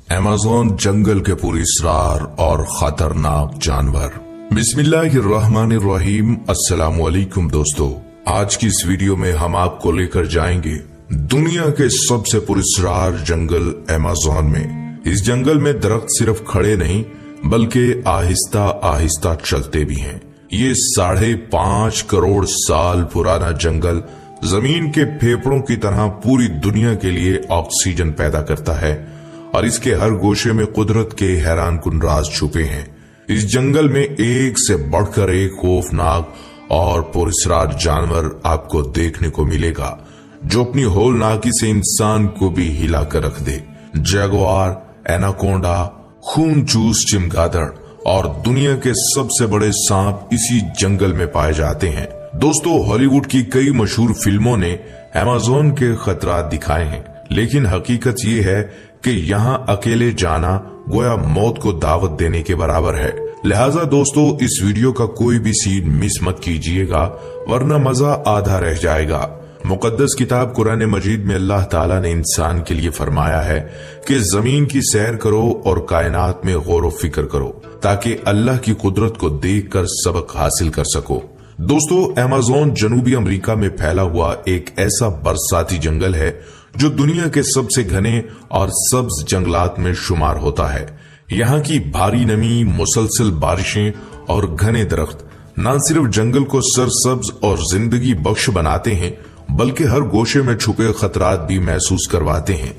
Amazon जंगल के पुरअसरार और खतरनाक जानवर। बिस्मिल्लाहिर्रहमानिर्रहीम। अस्सलाम वालेकुम दोस्तों, आज की इस वीडियो में हम आपको लेकर जाएंगे दुनिया के सबसे पुरअसरार जंगल अमेज़न में। इस जंगल में दरख्त सिर्फ खड़े नहीं बल्कि आहिस्ता आहिस्ता चलते भी हैं। ये 5.5 करोड़ साल पुराना जंगल जमीन के फेफड़ों की तरह पूरी दुनिया के लिए ऑक्सीजन पैदा करता है और इसके हर गोशे में कुदरत के हैरानकुन राज छुपे हैं। इस जंगल में एक से बढ़कर एक खौफनाक और पुरअसरार जानवर आपको देखने को मिलेगा जो अपनी होलनाकी से इंसान को भी हिला कर रख दे। जगुआर, एनाकोंडा, खूनचूस चमगादड़ और दुनिया के सबसे बड़े सांप इसी जंगल में पाए जाते हैं। दोस्तों, हॉलीवुड की कई मशहूर फिल्मों ने अमेज़न के खतरात दिखाए हैं, लेकिन हकीकत ये है कि यहाँ अकेले जाना गोया मौत को दावत देने के बराबर है। लिहाजा दोस्तों, इस वीडियो का कोई भी सीन मिस मत कीजिएगा वरना मजा आधा रह जाएगा। मुकद्दस किताब कुरान मजीद में अल्लाह ताला ने इंसान के लिए फरमाया है कि जमीन की सैर करो और कायनात में गौर व फिक्र करो ताकि अल्लाह की कुदरत को देखकर सबक हासिल कर सको। दोस्तों, अमेज़न जनूबी अमेरिका में फैला हुआ एक ऐसा बरसाती जंगल है जो दुनिया के सबसे घने और सब्ज जंगलात में शुमार होता है। यहाँ की भारी नमी, मुसलसल बारिशें और घने दरख्त न सिर्फ जंगल को सरसब्ज और जिंदगी बख्श बनाते हैं बल्कि हर गोशे में छुपे खतरात भी महसूस करवाते हैं।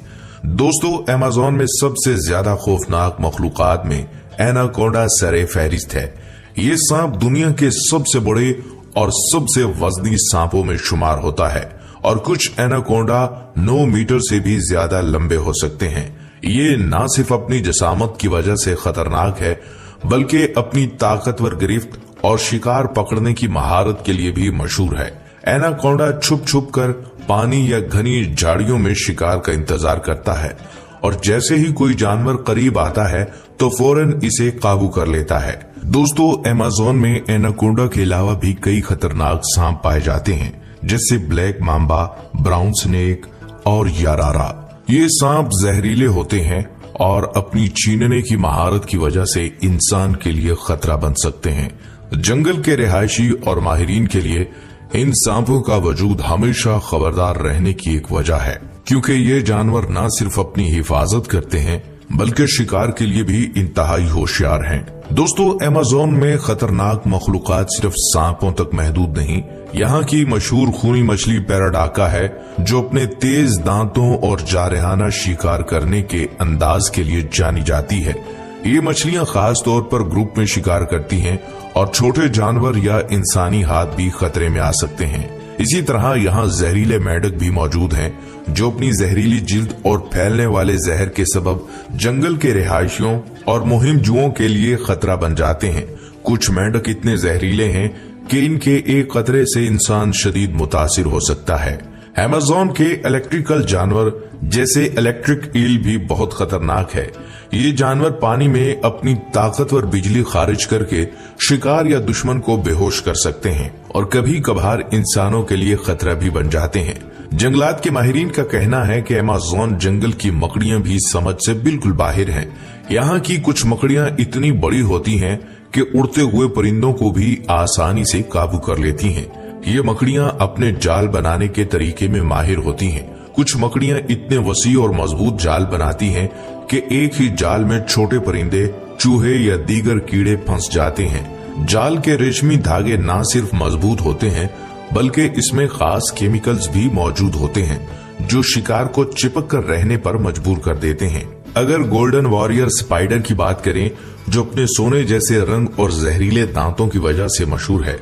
दोस्तों, अमेज़न में सबसे ज्यादा खौफनाक मखलूकात में एनाकोंडा सरे फहरिस्त है। ये सांप दुनिया के सबसे बड़े और सबसे वजनी सांपों में शुमार होता है और कुछ एनाकोंडा 9 मीटर से भी ज्यादा लंबे हो सकते हैं। ये न सिर्फ अपनी जसामत की वजह से खतरनाक है बल्कि अपनी ताकतवर गिरफ्त और शिकार पकड़ने की महारत के लिए भी मशहूर है। एनाकोंडा छुप छुप कर पानी या घनी झाड़ियों में शिकार का इंतजार करता है और जैसे ही कोई जानवर करीब आता है तो फौरन इसे काबू कर लेता है। दोस्तों, अमेज़न में एनाकोंडा के अलावा भी कई खतरनाक सांप पाए जाते हैं जैसे ब्लैक मांबा, ब्राउन स्नेक और यारारा। ये सांप जहरीले होते हैं और अपनी छीनने की महारत की वजह से इंसान के लिए खतरा बन सकते हैं। जंगल के रिहायशी और माहिरीन के लिए इन सांपों का वजूद हमेशा खबरदार रहने की एक वजह है, क्योंकि ये जानवर न सिर्फ अपनी हिफाजत करते हैं बल्कि शिकार के लिए भी इंतहाई होशियार हैं। दोस्तों, अमेज़न में खतरनाक मखलूकात सिर्फ सांपों तक महदूद नहीं। यहाँ की मशहूर खूनी मछली पैराडाका है जो अपने तेज दांतों और जारहाना शिकार करने के अंदाज के लिए जानी जाती है। ये मछलियाँ खास तौर पर ग्रुप में शिकार करती हैं और छोटे जानवर या इंसानी हाथ भी खतरे में आ सकते हैं। इसी तरह यहाँ जहरीले मेंढक भी मौजूद हैं जो अपनी जहरीली जिल्द और फैलने वाले जहर के सबब जंगल के रिहायशियों और मुहिम जुओं के लिए खतरा बन जाते हैं। कुछ मेंढक इतने जहरीले हैं कि इनके एक कतरे से इंसान शदीद मुतासिर हो सकता है। अमेज़न के इलेक्ट्रिकल जानवर जैसे इलेक्ट्रिक ईल भी बहुत खतरनाक है। ये जानवर पानी में अपनी ताकतवर बिजली खारिज करके शिकार या दुश्मन को बेहोश कर सकते हैं और कभी कभार इंसानों के लिए खतरा भी बन जाते हैं। जंगलात के माहिरीन का कहना है कि अमेज़न जंगल की मकड़ियां भी समझ से बिल्कुल बाहर हैं। यहाँ की कुछ मकड़ियां इतनी बड़ी होती हैं कि उड़ते हुए परिंदों को भी आसानी से काबू कर लेती हैं। ये मकड़ियां अपने जाल बनाने के तरीके में माहिर होती हैं। कुछ मकड़ियां इतने वसी और मजबूत जाल बनाती हैं कि एक ही जाल में छोटे परिंदे, चूहे या दीगर कीड़े फंस जाते हैं। जाल के रेशमी धागे न सिर्फ मजबूत होते हैं बल्कि इसमें खास केमिकल्स भी मौजूद होते हैं जो शिकार को चिपक कर रहने पर मजबूर कर देते हैं। अगर गोल्डन वॉरियर स्पाइडर की बात करें जो अपने सोने जैसे रंग और जहरीले दांतों की वजह से मशहूर है,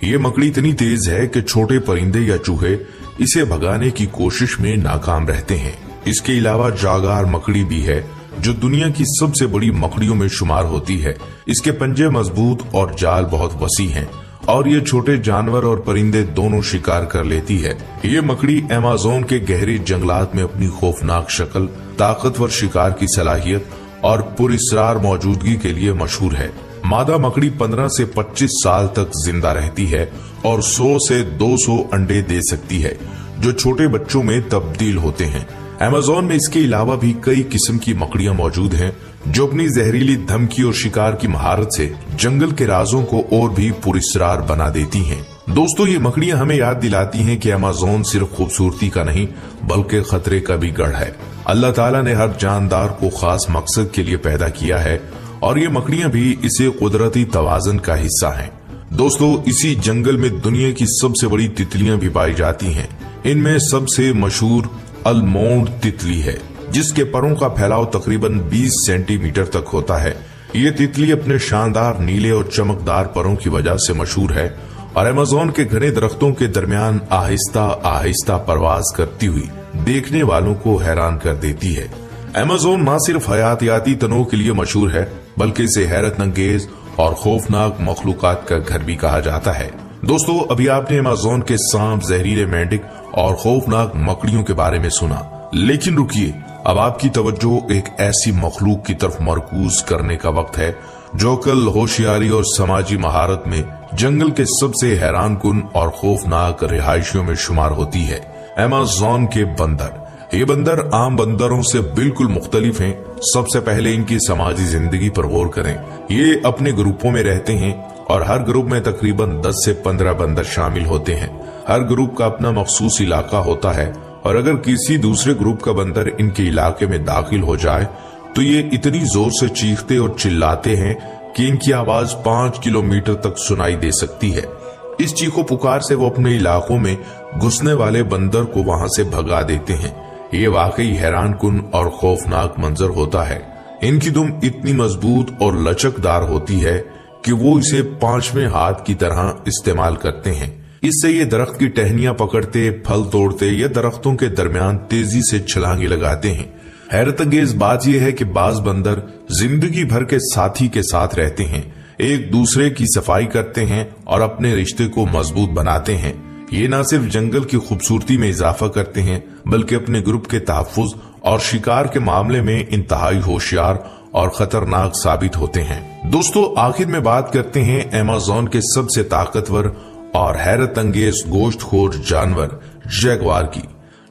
ये मकड़ी इतनी तेज है कि छोटे परिंदे या चूहे इसे भगाने की कोशिश में नाकाम रहते हैं। इसके अलावा जागार मकड़ी भी है जो दुनिया की सबसे बड़ी मकड़ियों में शुमार होती है। इसके पंजे मजबूत और जाल बहुत वसी हैं और ये छोटे जानवर और परिंदे दोनों शिकार कर लेती है। ये मकड़ी अमेज़न के गहरे जंगलात में अपनी खौफनाक शक्ल, ताकतवर शिकार की सलाहियत और पुरअसरार मौजूदगी के लिए मशहूर है। मादा मकड़ी 15 से 25 साल तक जिंदा रहती है और 100 से 200 अंडे दे सकती है जो छोटे बच्चों में तब्दील होते हैं। अमेज़न में इसके अलावा भी कई किस्म की मकड़ियां मौजूद हैं जो अपनी जहरीली धमकी और शिकार की महारत से जंगल के राजों को और भी पुरस्कार बना देती हैं। दोस्तों, ये मकड़ियां हमें याद दिलाती हैं कि अमेज़न सिर्फ खूबसूरती का नहीं बल्कि खतरे का भी गढ़ है। अल्लाह ताला ने हर जानदार को खास मकसद के लिए पैदा किया है और ये मकड़ियां भी इसे कुदरती तवाज़ुन का हिस्सा हैं। दोस्तों, इसी जंगल में दुनिया की सबसे बड़ी तितलियां भी पाई जाती हैं। इनमें सबसे मशहूर अलमोंड तितली है जिसके परों का फैलाव तकरीबन 20 सेंटीमीटर तक होता है। ये तितली अपने शानदार नीले और चमकदार परों की वजह से मशहूर है और अमेज़न के घने दरख्तों के दरमियान आहिस्ता आहिस्ता परवाज करती हुई देखने वालों को हैरान कर देती है। अमेज़न न सिर्फ हयातियाती तनों के लिए मशहूर है बल्कि इसे हैरत अंगेज और खौफनाक मखलूकात का घर भी कहा जाता है। दोस्तों, अभी आपने अमेज़न के सांप, जहरीले मेंढक और खौफनाक मकड़ियों के बारे में सुना, लेकिन रुकिए, अब आपकी तवज्जो एक ऐसी मखलूक की तरफ मरकूज करने का वक्त है जो कल होशियारी और समाजी महारत में जंगल के सबसे हैरानकुन और खौफनाक रिहायशियों में शुमार होती है, अमेज़न के बंदर। ये बंदर आम बंदरों से बिल्कुल मुख्तलिफ हैं। सबसे पहले इनकी समाजी जिंदगी पर गौर करें। ये अपने ग्रुपों में रहते हैं और हर ग्रुप में तकरीबन 10 से 15 बंदर शामिल होते हैं। हर ग्रुप का अपना मखसूस इलाका होता है और अगर किसी दूसरे ग्रुप का बंदर इनके इलाके में दाखिल हो जाए तो ये इतनी जोर से चीखते और चिल्लाते हैं कि इनकी आवाज 5 किलोमीटर तक सुनाई दे सकती है। इस चीखो पुकार से वो अपने इलाकों में घुसने वाले बंदर को वहां से भगा देते हैं। ये वाकई हैरानकुन और खौफनाक मंजर होता है। इनकी दुम इतनी मजबूत और लचकदार होती है कि वो इसे 5वें हाथ की तरह इस्तेमाल करते हैं। इससे ये दरख्त की टहनियां पकड़ते, फल तोड़ते या दरख्तों के दरमियान तेजी से छलांगे लगाते हैं। हैरत अंगेज बात यह है कि बाज बंदर जिंदगी भर के साथी के साथ रहते हैं, एक दूसरे की सफाई करते हैं और अपने रिश्ते को मजबूत बनाते हैं। ये न सिर्फ जंगल की खूबसूरती में इजाफा करते हैं बल्कि अपने ग्रुप के तहफ्फुज और शिकार के मामले में इंतहाई होशियार और खतरनाक साबित होते हैं। दोस्तों, आखिर में बात करते हैं अमेज़न के सबसे ताकतवर और हैरत अंगेज गोश्तखोर जानवर जैगवार की।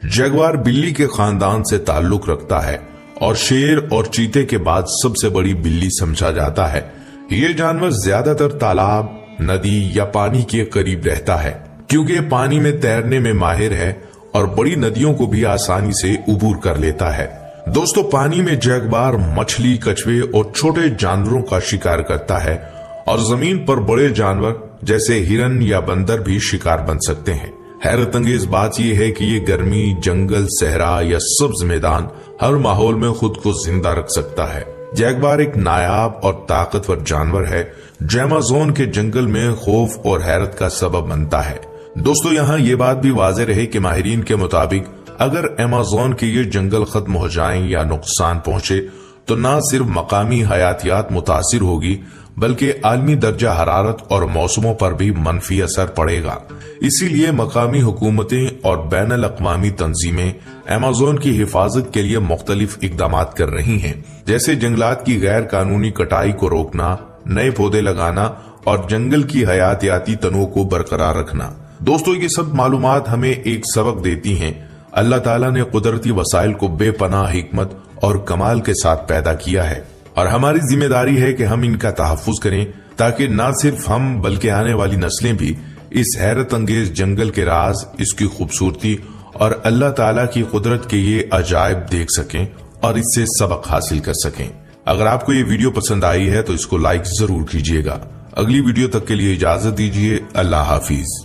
जैगवार बिल्ली के खानदान से ताल्लुक रखता है और शेर और चीते के बाद सबसे बड़ी बिल्ली समझा जाता है। ये जानवर ज्यादातर तालाब, नदी या पानी के करीब रहता है क्योंकि ये पानी में तैरने में माहिर है और बड़ी नदियों को भी आसानी से उबूर कर लेता है। दोस्तों, पानी में जैगवार मछली, कछुए और छोटे जानवरों का शिकार करता है और जमीन पर बड़े जानवर जैसे हिरन या बंदर भी शिकार बन सकते हैं। हैरत अंगेज बात यह है कि ये गर्मी, जंगल, सहरा या सब्ज मैदान हर माहौल में खुद को जिंदा रख सकता है। जैगवार एक नायाब और ताकतवर जानवर है जो अमेज़न के जंगल में खौफ और हैरत का सबब बनता है। दोस्तों, यहाँ ये बात भी वाज़ेह रहे कि माहिरीन के मुताबिक अगर अमेज़न के ये जंगल खत्म हो जाएं या नुकसान पहुंचे तो न सिर्फ मकामी हयातियात मुतासिर होगी बल्कि आलमी दर्जा हरारत और मौसमों पर भी मनफी असर पड़ेगा। इसीलिए मकामी हुकूमतें और बैनुल अक़वामी तंजीमें अमेज़न की हिफाजत के लिए मुख्तलिफ इक़दाम कर रही हैं, जैसे जंगलात की गैर कानूनी कटाई को रोकना, नए पौधे लगाना और जंगल की हयातियाती तनों को बरकरार रखना। दोस्तों, ये सब मालूमात हमें एक सबक देती हैं। अल्लाह ताला ने कुदरती वसाइल को बेपनाह हिकमत और कमाल के साथ पैदा किया है और हमारी जिम्मेदारी है कि हम इनका तहफ्फुज करें ताकि न सिर्फ हम बल्कि आने वाली नस्लें भी इस हैरत अंगेज जंगल के राज, इसकी खूबसूरती और अल्लाह ताला की कुदरत के ये अजायब देख सकें और इससे सबक हासिल कर सकें। अगर आपको ये वीडियो पसंद आई है तो इसको लाइक जरूर कीजिएगा। अगली वीडियो तक के लिए इजाजत दीजिए। अल्लाह हाफिज।